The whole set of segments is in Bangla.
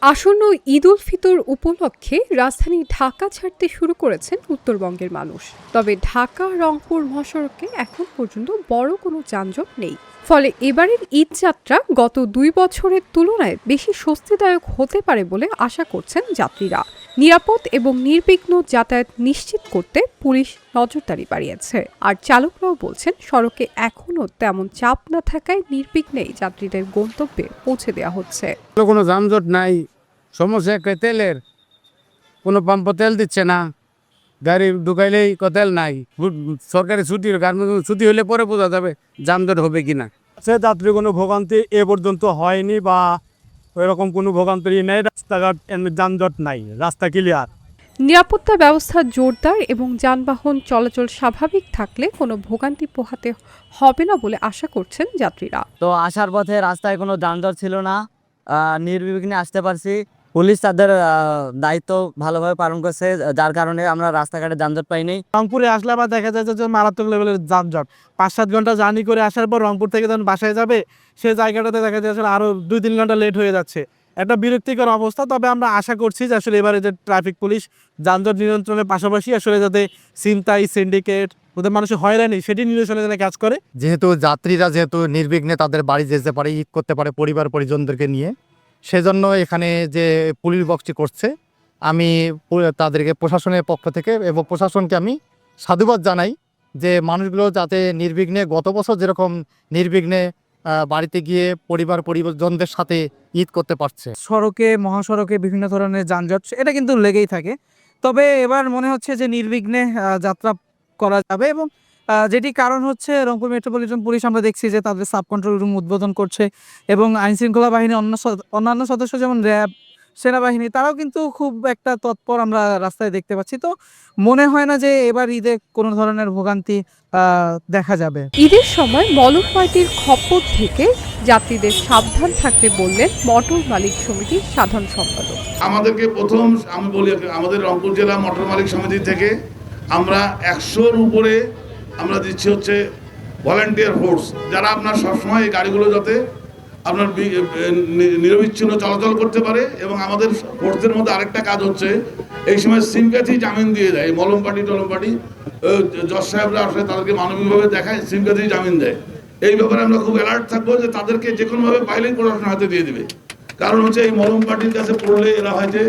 আসন্ন ঈদ উল ফিতর উপলক্ষে রাজধানী ঢাকা ছাড়তে শুরু করেছেন উত্তরবঙ্গের মানুষ। তবে ঢাকা রংপুর মহাসড়কে এখন পর্যন্ত বড় কোনো যানজট নেই। ফলে এবারের ঈদ যাত্রা গত 2 বছরের তুলনায় বেশি স্বস্তিদায়ক হতে পারে বলে আশা করছেন যাত্রীরা। নিরাপদ এবং নির্বিঘ্ন যাতায়াত নিশ্চিত করতে পুলিশ নজরদারি বাড়িয়েছে। আর চালকরাও বলছেন সড়কে এখনও তেমন চাপ না থাকায় নির্বিঘ্নেই যাত্রীদের গন্তব্যে পৌঁছে দেওয়া হচ্ছে। কোনো যানজট নাই, সমস্যা একটাই তেলের, কোনো পাম্প তেল দিচ্ছে না, গাড়ি ঢুকাইলেই তেল নাই। সরকারি ছুটি ছুটি হলে পরে বোঝা যাবে যানজট হবে কিনা। সে যাত্রী কোনো ভোগান্তি এ পর্যন্ত হয়নি বা এরকম কোনো ভোগান্তি নেই। রাস্তাঘাট যানজট নাই, রাস্তা ক্লিয়ার। নিরাপত্তা ব্যবস্থা জোরদার এবং যানবাহন চলাচল স্বাভাবিক থাকলে কোনো ভোগান্তি পোহাতে হবে না বলে আশা করছেন যাত্রীরা। তো আসার পথে রাস্তায় কোনো যানজট ছিল না, নির্বিঘ্নে আসতে পারছি। পুলিশ তাদের দায়িত্ব ভালোভাবে পালন করছে, যার কারণে আমরা রাস্তাঘাটে যানজট পাইনি। রংপুরে আসলে আবার দেখা যায় যে মারাত্মক লেভেলের যানজট। 5-7 ঘন্টা জার্নি করে আসার পর রংপুর থেকে যখন বাসায় যাবে সেই জায়গাটাতে দেখা যায় আসলে আরও 2-3 ঘন্টা লেট হয়ে যাচ্ছে। একটা বিরক্তিকর অবস্থা। তবে আমরা আশা করছি যে আসলে এবারে যে ট্রাফিক পুলিশ যানজট নিয়ন্ত্রণের পাশাপাশি আসলে যাতে ছিনতাই, সিন্ডিকেট, ওদের মানুষের হয়রানি সেটি নিরসনে যাতে কাজ করে। যেহেতু যাত্রীরা নির্বিঘ্নে তাদের বাড়ি যেতে পারে, ঈদ করতে পারে পরিবার পরিজনদেরকে নিয়ে, সেজন্য এখানে যে পুলিশ বক্সটি করছে, আমি তাদেরকে প্রশাসনের পক্ষ থেকে এবং প্রশাসনকে আমি সাধুবাদ জানাই যে মানুষগুলো যাতে নির্বিঘ্নে, গত বছর যেরকম নির্বিঘ্নে বাড়িতে গিয়ে পরিবার পরিজনদের সাথে ঈদ করতে পারছে। সড়কে, মহাসড়কে বিভিন্ন ধরনের যানজট এটা কিন্তু লেগেই থাকে। তবে এবার মনে হচ্ছে যে নির্বিঘ্নে যাত্রা করা যাবে এবং যেটি কারণ হচ্ছে রংপুর মেট্রোপলিটন পুলিশ আমরা দেখছি যে তাদের সাব কন্ট্রোল রুম উদ্বোধন করছে এবং আইনশৃঙ্খলা বাহিনীর অন্যান্য সদস্য যেমন র্যাব, সেনাবাহিনী তারাও কিন্তু খুব একটা তৎপর আমরা রাস্তায় দেখতে পাচ্ছি। তো মনে হয় না যে এবার ঈদে কোনো ধরনের ভোগান্তি দেখা যাবে। ঈদের সময় মলম পার্টির খপ্পর থেকে যাত্রীদের সাবধান থাকতে বললেন মোটর মালিক সমিতির সাধারণ সম্পাদক। আমাদেরকে প্রথম আমি বলি, আমাদের রংপুর জেলা মোটর মালিক সমিতি থেকে আমরা 100-র উপরে আমরা দিচ্ছি হচ্ছে ভলান্টিয়ার ফোর্স, যারা আপনার সবসময় এই গাড়িগুলো যাতে আপনার নিরবিচ্ছিন্ন চলাচল করতে পারে। এবং আমাদের ফোর্সের মধ্যে আরেকটা কাজ হচ্ছে, এই সময় সিমপ্যাথি জামিন দিয়ে দেয়। মলম পার্টি জজ সাহেবরা আসলে তাদেরকে মানবিকভাবে দেখায়, সিমপ্যাথি জামিন দেয়। এই ব্যাপারে আমরা খুব অ্যালার্ট থাকবো যে তাদেরকে যে কোনোভাবে পাইলেই প্রশাসনের হাতে দিয়ে দেবে। কারণ হচ্ছে এই মলম পার্টির কাছে পড়লে এরা হয় যে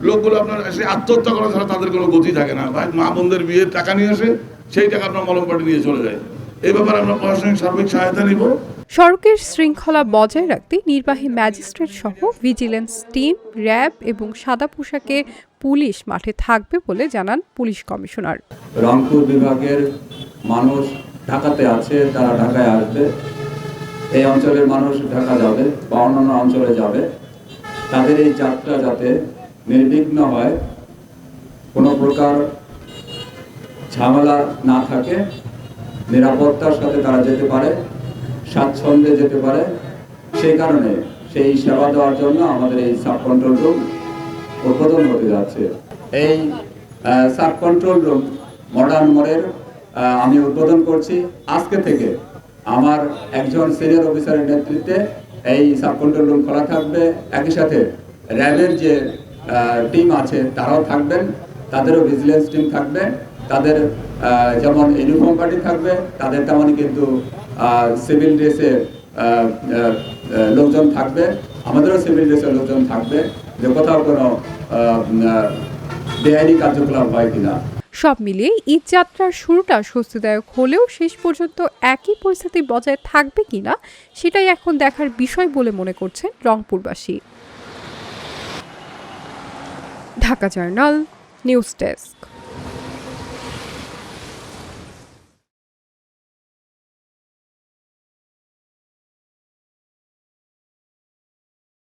লোকগুলো আপনার এসে আত্মহত্যা করা ছাড়া তাদের কোনো গতি থাকে না। মা বোনদের বিয়ের টাকা নিয়ে আসে, সেই টাকা আপনার মলম পার্টি নিয়ে চলে যায়। এই ব্যাপারে আমরা প্রশাসনিক সার্বিক সহায়তা নিব। সড়কের শৃঙ্খলা বজায় রাখতে নির্বাহী ম্যাজিস্ট্রেট সহ ভিজিলেন্স টিম, র্যাব এবং সাদা পোশাকে পুলিশ মাঠে থাকবে বলে জানান পুলিশ কমিশনার। রংপুর বিভাগের মানুষ ঢাকাতে আছে, তারা ঢাকায় আসবে, এই অঞ্চলের মানুষ ঢাকা যাবে বা অন্যান্য অঞ্চলে যাবে। তাদের এই যাত্রা যাতে নির্বিঘ্ন হয়, কোনো প্রকার ঝামেলা না থাকে, নিরাপত্তার সাথে তারা যেতে পারে, স্বাচ্ছন্দ্যে যেতে পারে, সেই কারণে সেই সেবা দেওয়ার জন্য আমাদের এই সাব কন্ট্রোল রুম উদ্বোধন হতে যাচ্ছে। এই সাব কন্ট্রোল রুম মডার্ন মোড়ের আমি উদ্বোধন করছি। আজকে থেকে আমার একজন সিনিয়র অফিসারের নেতৃত্বে এই সাব কন্ট্রোল রুম খোলা থাকবে। একই সাথে র্যাবের যে টিম আছে তারাও থাকবেন, তাদেরও ভিজিলেন্স টিম থাকবে। তাদের যেমন ইউনিফর্ম পার্টি থাকবে, তাদের তেমনই কিন্তু সিভিল ড্রেসের লোকজন থাকবে, আমাদেরও সিভিল ড্রেসের লোকজন থাকবে, যে কোথাও কোনো বেআইনি কার্যকলাপ হয় কিনা। সব মিলিয়ে ঈদ যাত্রার শুরুটা স্বস্তিদায়ক হলেও শেষ পর্যন্ত একই পরিস্থিতি বজায় থাকবে কিনা সেটাই এখন দেখার বিষয় বলে মনে করছেন রংপুরবাসী। Dhaka journal, news desk.